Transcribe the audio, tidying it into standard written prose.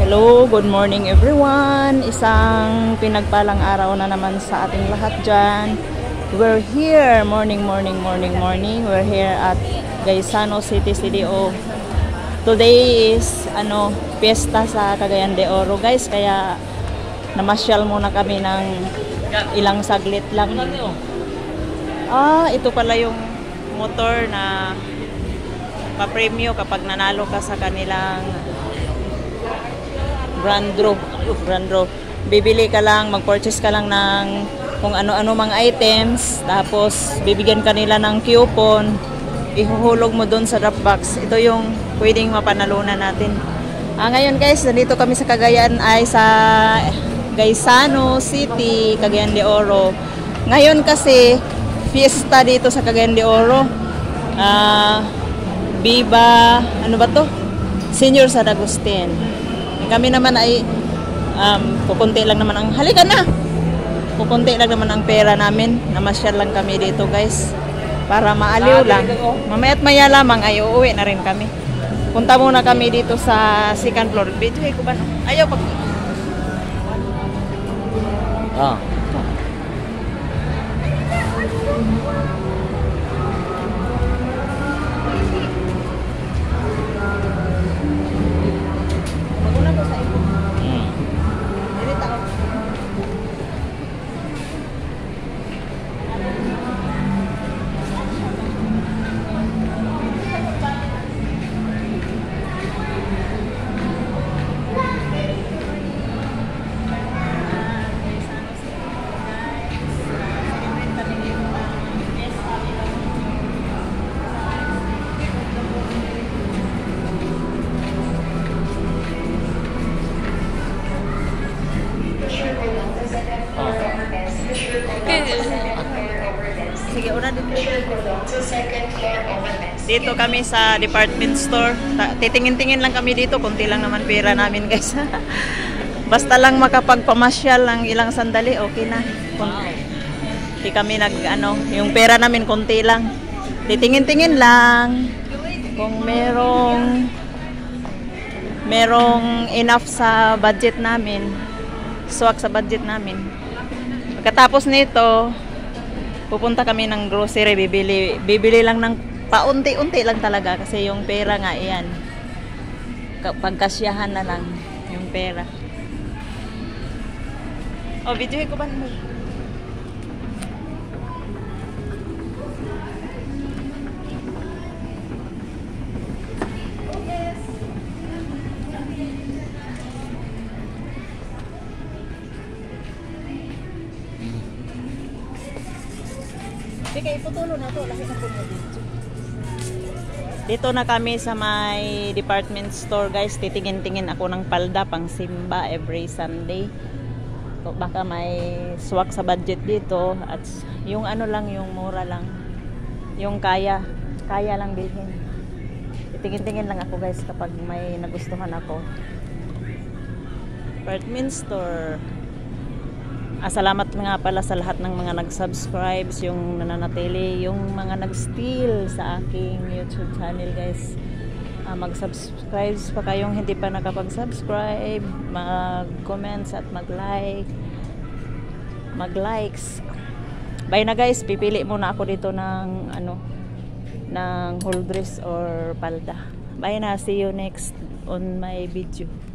Hello, good morning everyone. Isang pinagpalang araw na naman sa ating lahat dyan. We're here, morning. We're here at Gaisano City, CDO. Today is piyesta sa Cagayan de Oro, guys. Kaya namasyal muna kami ng ilang saglit lang. Ito pala yung motor na pa-premyo kapag nanalo ka sa kanilang Grandro. Bibili ka lang, mag-purchase ka lang ng kung ano-ano mga items, tapos bibigyan ka nila ng coupon, ihuhulog mo doon sa drop box. Ito yung pwedeng mapanalunan natin. Ngayon guys, nandito kami sa Cagayan, ay sa Gaisano City, Cagayan de Oro. Ngayon kasi fiesta dito sa Cagayan de Oro. Viva, ano ba to? Senior San Agustin. Kami naman ay kukunti lang naman ang halika na. Kukunti lang naman ang pera namin. Namasyal lang kami dito, guys. Para maaliw lang. Mamaya't maya lamang ay uuwi na rin kami. Punta muna kami dito sa second floor. Video ko ba? Ayaw pag sige, una dito kami sa department store. Titingin-tingin lang kami dito. Kunti lang naman pera namin, guys. Basta lang makapagpamasyal ng ilang sandali, okay na. Hindi kami yung pera namin kunti lang. Titingin-tingin lang kung merong enough sa budget namin. Swak sa budget namin. Pagkatapos nito, pupunta kami ng grocery, bibili lang ng paunti-unti lang talaga kasi yung pera nga iyan. Pagkasyahan na lang yung pera. Video ko ba naman? Sige, iputulo na to. Lahat na po mo dito. Dito na kami sa may department store, guys. Titingin-tingin ako ng palda pang simba every Sunday. So, baka may swak sa budget dito. At yung yung mura lang. Yung kaya lang bilhin. Titingin-tingin lang ako, guys, kapag may nagustuhan ako. Department store. Salamat nga pala sa lahat ng mga nag-subscribe, yung nananatili, yung mga nag-steal sa aking YouTube channel, guys. Mag-subscribe pa kayong hindi pa nakapag-subscribe, mag-comments at mag-likes. Bye na, guys. Pipili muna ako dito ng ng whole dress or palda. Bye na. See you next on my video.